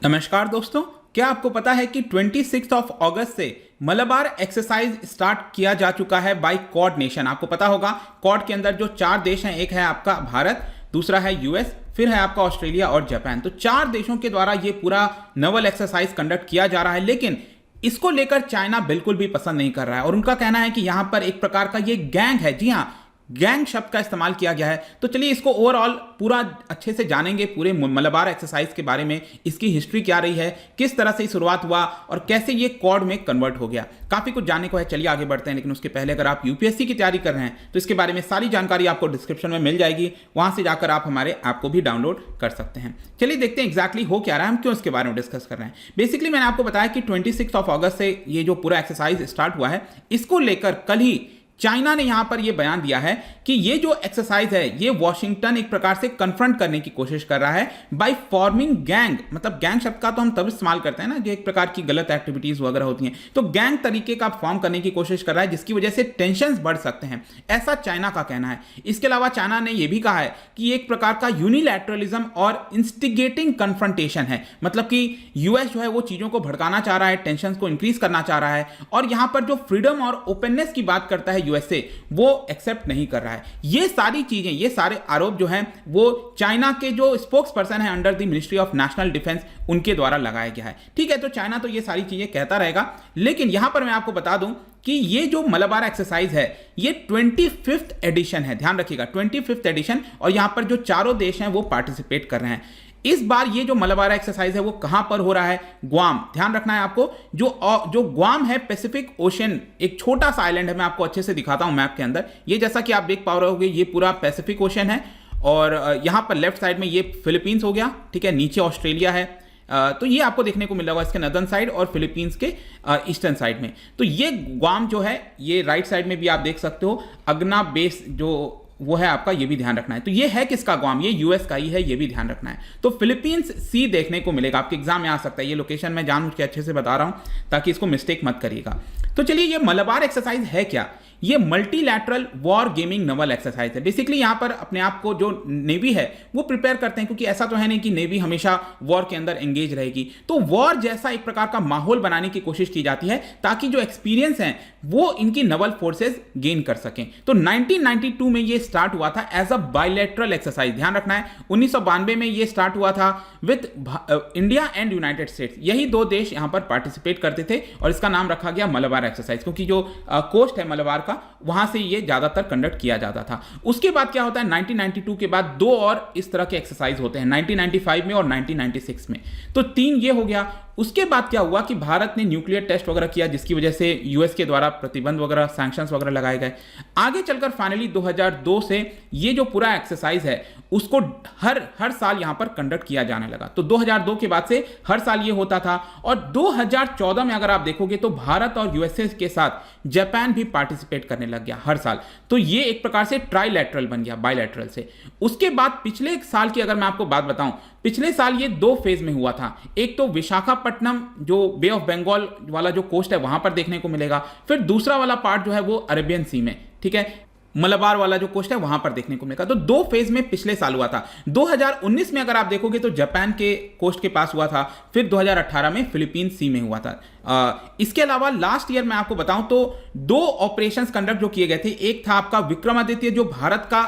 नमस्कार दोस्तों, क्या आपको पता है कि 26 अगस्त से मलबार एक्सरसाइज स्टार्ट किया जा चुका है बाय क्वाड नेशन। आपको पता होगा क्वाड के अंदर जो 4 देश हैं, एक है आपका भारत, दूसरा है यूएस, फिर है आपका ऑस्ट्रेलिया और जापान। तो 4 देशों के द्वारा ये पूरा नवल एक्सरसाइज कंडक्ट किया जा रहा है, लेकिन इसको लेकर चाइना बिल्कुल भी पसंद नहीं कर रहा है और उनका कहना है कि यहां पर एक प्रकार का ये गैंग है। जी हां, गैंग शब्द का इस्तेमाल किया गया है। तो चलिए इसको ओवरऑल पूरा अच्छे से जानेंगे, पूरे मलबार एक्सरसाइज के बारे में, इसकी हिस्ट्री क्या रही है, किस तरह से शुरुआत हुआ और कैसे ये क्वाड में कन्वर्ट हो गया। काफी कुछ जानने को है, चलिए आगे बढ़ते हैं। लेकिन उसके पहले अगर आप यूपीएससी की तैयारी कर रहे हैं तो इसके बारे में सारी जानकारी आपको डिस्क्रिप्शन में मिल जाएगी, वहां से जाकर आप हमारे ऐप को भी डाउनलोड कर सकते हैं। चलिए देखते हैं एग्जैक्टली हो क्या रहा है, हम क्यों इसके बारे में डिस्कस कर रहे हैं। बेसिकली मैंने आपको बताया कि 26 अगस्त से ये जो पूरा एक्सरसाइज स्टार्ट हुआ है, इसको लेकर कल ही चाइना ने यहां पर यह बयान दिया है कि ये जो एक्सरसाइज है ये वॉशिंगटन एक प्रकार से कन्फ्रंट करने की कोशिश कर रहा है बाय फॉर्मिंग गैंग। मतलब गैंग शब्द का तो हम तब इस्तेमाल करते हैं ना, जो एक प्रकार की गलत एक्टिविटीज वगैरह होती हैं, तो गैंग तरीके का फॉर्म करने की कोशिश कर रहा है, जिसकी वजह से टेंशंस बढ़ सकते हैं, ऐसा चाइना का कहना है। इसके अलावा चाइना ने यह भी कहा है कि एक प्रकार का यूनिलैटरलिज्म और इंस्टिगेटिंग कन्फ्रंटेशन है। मतलब कि यूएस जो है वो चीजों को भड़काना चाह रहा है, टेंशन को इंक्रीज करना चाह रहा है, और यहां पर जो फ्रीडम और ओपननेस की बात करता है यूएसए, वो एक्सेप्ट नहीं कर रहा है। ये सारी चीजें, ये सारे आरोप जो हैं वो चाइना के जो स्पोक्स पर्सन है under the ministry of national defence, उनके द्वारा लगाया गया है। ठीक है, तो चाइना तो ये सारी चीजें कहता रहेगा, लेकिन यहां पर मैं आपको बता दूं कि ये जो मलबार एक्सरसाइज है ये 25th एडिशन है। ध्यान रखिएगा, 25th एडिशन, और यहां पर जो चारों देश हैं वो पार्टिसिपेट कर रहे हैं। इस बार ये जो मलबार एक्सरसाइज है वो कहां पर हो रहा है? ग्वाम। ध्यान रखना है आपको, जो ग्वाम है पैसिफिक ओशन, एक छोटा सा आइलैंड है। मैं आपको अच्छे से दिखाता हूं मैप के अंदर। ये जैसा कि आप देख पा रहे होगे, ये पूरा पैसिफिक ओशन है, और यहां पर लेफ्ट साइड में ये फिलीपींस हो गया, ठीक है, नीचे ऑस्ट्रेलिया है। तो ये आपको देखने को मिल रहा है इसके नदर्न साइड और फिलीपींस के ईस्टर्न साइड में। तो ये ग्वाम जो है, ये राइट साइड में भी आप देख सकते हो, अग्ना बेस जो वो है आपका, ये भी ध्यान रखना है। तो ये है किसका ग्वाम? ये यूएस का ही है, ये भी ध्यान रखना है। तो फिलीपींस सी देखने को मिलेगा, आपके एग्जाम में आ सकता है। ये लोकेशन मैं जानबूझ के अच्छे से बता रहा हूं ताकि इसको मिस्टेक मत करिएगा। तो चलिए, ये मलबार एक्सरसाइज है क्या? ये multilateral war gaming Naval exercise है। बेसिकली यहां पर अपने आप को जो नेवी है वो प्रिपेयर करते हैं, क्योंकि ऐसा तो है नहीं कि नेवी हमेशा वॉर के अंदर एंगेज रहेगी। तो वॉर जैसा एक प्रकार का माहौल बनाने की कोशिश की जाती है ताकि जो एक्सपीरियंस है वो इनकी नवल फोर्सेस गेन कर सकें। तो 1992 में ये स्टार्ट हुआ था एज अ बायलैटरल एक्सरसाइज। ध्यान रखना है, 1992 में ये स्टार्ट हुआ था with India and United states. यही 2 देश यहां पर पार्टिसिपेट करते थे, और इसका नाम रखा गया मलबार एक्सरसाइज, क्योंकि जो कोस्ट है मलबार का, वहां से ये ज्यादातर कंडक्ट किया जाता था। उसके बाद क्या होता है, 1992 के बाद 2 और इस तरह के एक्सरसाइज होते हैं, 1995 में और 1996 में। तो 3 ये हो गया। उसके बाद क्या हुआ कि भारत ने न्यूक्लियर टेस्ट वगैरह किया, जिसकी वजह से यूएस के द्वारा प्रतिबंध वगैरह, सैंक्शंस वगैरह लगाए गए। आगे चलकर फाइनली 2002 से ये जो पूरा एक्सरसाइज है उसको हर साल यहां पर कंडक्ट किया जाने लगा। तो 2002 के बाद से हर साल ये होता था, और 2014 में अगर आप देखोगे तो भारत और यूएसए के साथ जापान भी पार्टिसिपेट करने लग गया हर साल। तो ये एक प्रकार से ट्राइलैटरल बन गया बायलैटरल से। उसके बाद पिछले एक साल की अगर मैं आपको बात बताऊं, पिछले साल ये 2 फेज में हुआ था। एक तो विशाखापट्टनम, जो बे ऑफ बंगाल वाला जो कोस्ट है वहां पर देखने को मिलेगा, फिर दूसरा वाला पार्ट जो है वो अरेबियन सी में, ठीक है, मलबार वाला जो कोस्ट है वहां पर देखने को मिलेगा। तो 2 फेज में पिछले साल हुआ था। 2019 में अगर आप देखोगे तो जापान के कोस्ट के पास हुआ था, फिर 2018 में फिलीपींस सी में हुआ था। इसके अलावा लास्ट ईयर मैं आपको बताऊं तो 2 ऑपरेशंस कंडक्ट जो किए गए थे। एक था आपका विक्रमादित्य, जो भारत का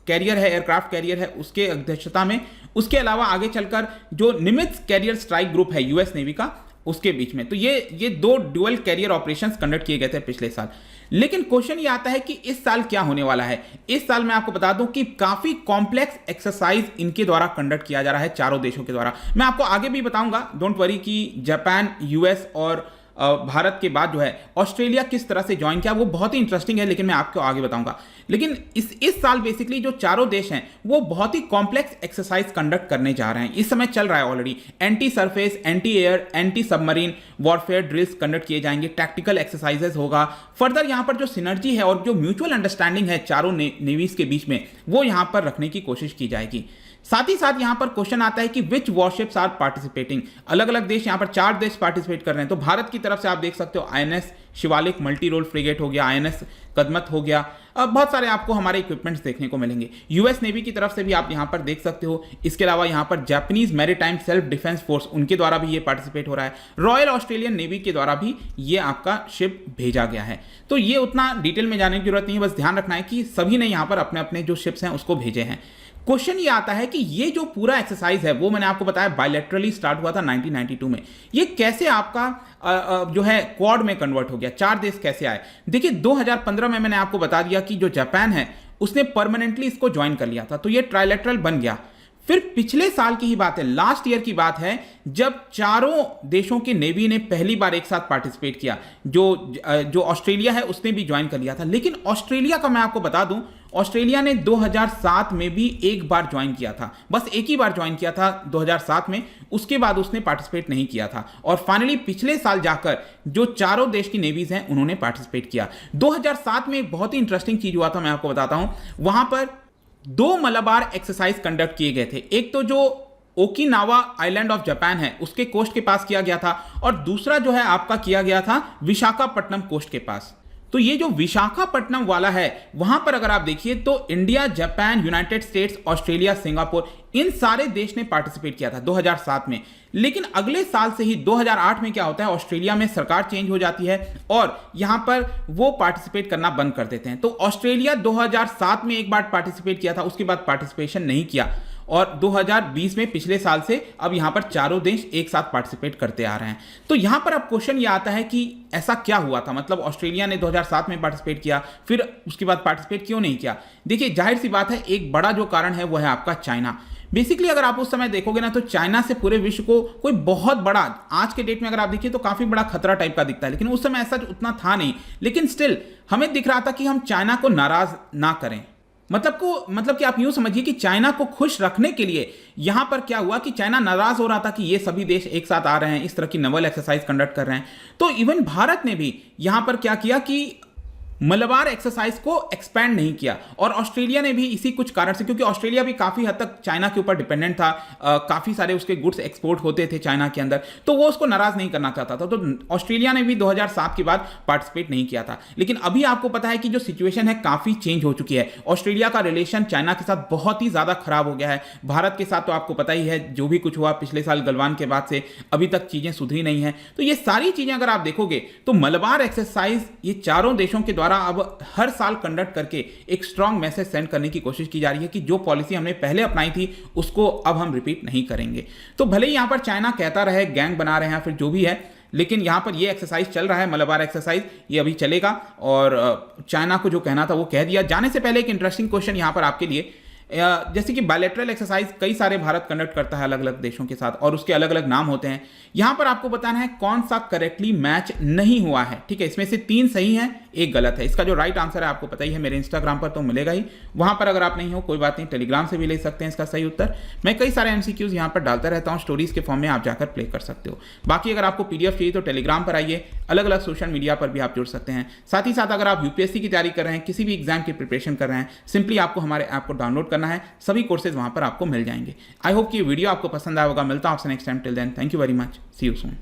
कैरियर है, एयरक्राफ्ट कैरियर है, उसके अध्यक्षता में। उसके अलावा आगे चलकर जो निमित्ज कैरियर स्ट्राइक ग्रुप है यूएस नेवी का, उसके बीच में। तो ये 2 ड्यूअल कैरियर ऑपरेशंस कंडक्ट किए गए थे पिछले साल। लेकिन क्वेश्चन ये आता है कि इस साल क्या होने वाला है। इस साल मैं आपको बता दूं कि काफी कॉम्प्लेक्स एक्सरसाइज इनके द्वारा कंडक्ट किया जा रहा है, चारों देशों के द्वारा। मैं आपको आगे भी बताऊंगा, डोंट वरी, कि जापान, यूएस और भारत के बाद जो है ऑस्ट्रेलिया किस तरह से ज्वाइन किया, वो बहुत ही इंटरेस्टिंग है, लेकिन मैं आपको आगे बताऊंगा। लेकिन इस साल बेसिकली जो चारों देश हैं वो बहुत ही कॉम्प्लेक्स एक्सरसाइज कंडक्ट करने जा रहे हैं। इस समय चल रहा है already. Anti surface, anti air, anti submarine warfare drills conduct किए जाएंगे, टैक्टिकल एक्सरसाइजेस होगा। फर्दर यहां पर जो सिनर्जी है और जो म्यूचुअल अंडरस्टैंडिंग है चारों नेवीज के बीच में, वो यहां पर रखने की कोशिश की जाएगी। साथ ही साथ यहां पर क्वेश्चन आता है कि विच वॉरशिप्स आर पार्टिसिपेटिंग। अलग अलग देश, यहां पर 4 देश पार्टिसिपेट कर रहे हैं। तो भारत की तरफ से आप देख सकते हो INS Shivalik multi role frigate हो गया, आईएनएस कदमत हो गया, बहुत सारे आपको हमारे इक्विपमेंट्स देखने को मिलेंगे। यूएस नेवी की तरफ से भी आप यहां पर देख सकते हो। इसके अलावा यहां पर Japanese maritime self defence force, उनके द्वारा भी ये पार्टिसिपेट हो रहा है। रॉयल ऑस्ट्रेलियन नेवी के द्वारा भी ये आपका शिप भेजा गया है। तो ये उतना डिटेल में जाने की जरूरत नहीं है, बस ध्यान रखना है कि सभी ने यहां पर अपने अपने जो शिप्स हैं उसको भेजे हैं। क्वेश्चन ये आता है कि ये जो पूरा एक्सरसाइज है वो मैंने आपको बताया बायलैटरली स्टार्ट हुआ था 1992 में। ये कैसे आपका जो है क्वाड में कन्वर्ट हो गया, 4 देश कैसे आए? देखिए 2015 में मैंने आपको बता दिया कि जो जापान है उसने परमानेंटली इसको ज्वाइन कर लिया था, तो ये ट्राइलेटरल बन गया। फिर पिछले साल की ही बात है, लास्ट ईयर की बात है, जब चारों देशों की नेवी ने पहली बार एक साथ पार्टिसिपेट किया। जो ऑस्ट्रेलिया है उसने भी ज्वाइन कर लिया था, लेकिन ऑस्ट्रेलिया का मैं आपको बता दूं, ऑस्ट्रेलिया ने 2007 में भी एक बार ज्वाइन किया था, बस एक ही बार ज्वाइन किया था 2007 में, उसके बाद उसने पार्टिसिपेट नहीं किया था। और फाइनली पिछले साल जाकर जो चारों देश की नेवीज हैं उन्होंने पार्टिसिपेट किया। 2007 में एक बहुत ही इंटरेस्टिंग चीज हुआ था, मैं आपको बताता हूं। वहां पर 2 मलाबार एक्सरसाइज कंडक्ट किए गए थे। एक तो जो ओकिनावा आइलैंड ऑफ जापान है उसके कोस्ट के पास किया गया था, और दूसरा जो है आपका किया गया था विशाखापट्टनम कोस्ट के पास। तो ये जो विशाखापट्टनम वाला है वहां पर अगर आप देखिए तो India, Japan, United States, Australia, Singapore, इन सारे देश ने पार्टिसिपेट किया था 2007 में। लेकिन अगले साल से ही 2008 में क्या होता है, ऑस्ट्रेलिया में सरकार चेंज हो जाती है और यहां पर वो पार्टिसिपेट करना बंद कर देते हैं। तो ऑस्ट्रेलिया 2007 में एक बार पार्टिसिपेट किया था, उसके बाद पार्टिसिपेशन नहीं किया, और 2020 में पिछले साल से अब यहां पर चारों देश एक साथ पार्टिसिपेट करते आ रहे हैं। तो यहां पर अब क्वेश्चन ये आता है कि ऐसा क्या हुआ था, मतलब ऑस्ट्रेलिया ने 2007 में पार्टिसिपेट किया, फिर उसके बाद पार्टिसिपेट क्यों नहीं किया? देखिए जाहिर सी बात है, एक बड़ा जो कारण है वो है आपका चाइना। बेसिकली अगर आप उस समय देखोगे ना तो चाइना से पूरे विश्व को कोई बहुत बड़ा, आज के डेट में अगर आप देखिए तो काफी बड़ा खतरा टाइप का दिखता है, लेकिन उस समय ऐसा उतना था नहीं। लेकिन स्टिल हमें दिख रहा था कि हम चाइना को नाराज ना करें। मतलब कि आप यूं समझिए कि चाइना को खुश रखने के लिए यहां पर क्या हुआ कि चाइना नाराज हो रहा था कि ये सभी देश एक साथ आ रहे हैं, इस तरह की नवल एक्सरसाइज कंडक्ट कर रहे हैं। तो इवन भारत ने भी यहां पर क्या किया कि मलबार एक्सरसाइज को एक्सपैंड नहीं किया, और ऑस्ट्रेलिया ने भी इसी कुछ कारण से, क्योंकि ऑस्ट्रेलिया भी काफी हद तक चाइना के ऊपर डिपेंडेंट था, काफी सारे उसके गुड्स एक्सपोर्ट होते थे चाइना के अंदर, तो वो उसको नाराज नहीं करना चाहता था। तो ऑस्ट्रेलिया ने भी 2007 के बाद पार्टिसिपेट नहीं किया था। लेकिन अभी आपको पता है कि जो सिचुएशन है काफी चेंज हो चुकी है। ऑस्ट्रेलिया का रिलेशन चाइना के साथ बहुत ही ज्यादा खराब हो गया है। भारत के साथ तो आपको पता ही है, जो भी कुछ हुआ पिछले साल गलवान के बाद से अभी तक चीजें सुधरी नहीं है। तो ये सारी चीजें अगर आप देखोगे तो मलबार एक्सरसाइज ये चारों देशों के द्वारा अब हर साल कंडक्ट करके एक स्ट्रांग मैसेज सेंड करने की कोशिश की जा रही है कि जो पॉलिसी हमने पहले अपनाई थी उसको अब हम रिपीट नहीं करेंगे। तो भले ही यहां पर चाइना कहता रहे गैंग बना रहे हैं फिर जो भी है, लेकिन यहां पर ये एक्सरसाइज चल रहा है, मलबार एक्सरसाइज, ये अभी चलेगा। और चाइना को जो कहना था वो कह दिया। जाने से पहले एक इंटरेस्टिंग क्वेश्चन यहां पर आपके लिए, जैसे कि बायलैटरल एक्सरसाइज कई सारे भारत कंडक्ट करता है अलग अलग देशों के साथ, और उसके अलग अलग नाम होते हैं। यहां पर आपको बताना है कौन सा करेक्टली मैच नहीं हुआ है, ठीक है? इसमें से 3 सही हैं, 1 गलत है। इसका जो राइट आंसर है आपको पता ही है, मेरे इंस्टाग्राम पर तो मिलेगा ही, वहां पर अगर आप नहीं हो कोई बात नहीं, टेलीग्राम से भी ले सकते हैं इसका सही उत्तर। मैं कई सारे एमसीक्यूज यहां पर डालता रहता हूं, स्टोरीज के फॉर्म में आप जाकर प्ले कर सकते हो। बाकी अगर आपको पीडीएफ चाहिए तो टेलीग्राम पर आइए, अलग अलग सोशल मीडिया पर भी आप जुड़ सकते हैं। साथ ही साथ अगर आप यूपीएससी की तैयारी कर रहे हैं, किसी भी एग्जाम की प्रिपरेशन कर रहे हैं, सिंपली आपको हमारे ऐप को डाउनलोड करना है, सभी कोर्सेज वहां पर आपको मिल जाएंगे। आई होप कि वीडियो आपको पसंद आया होगा। मिलता हूं आपसे next time. Till then, thank you very much, see you soon.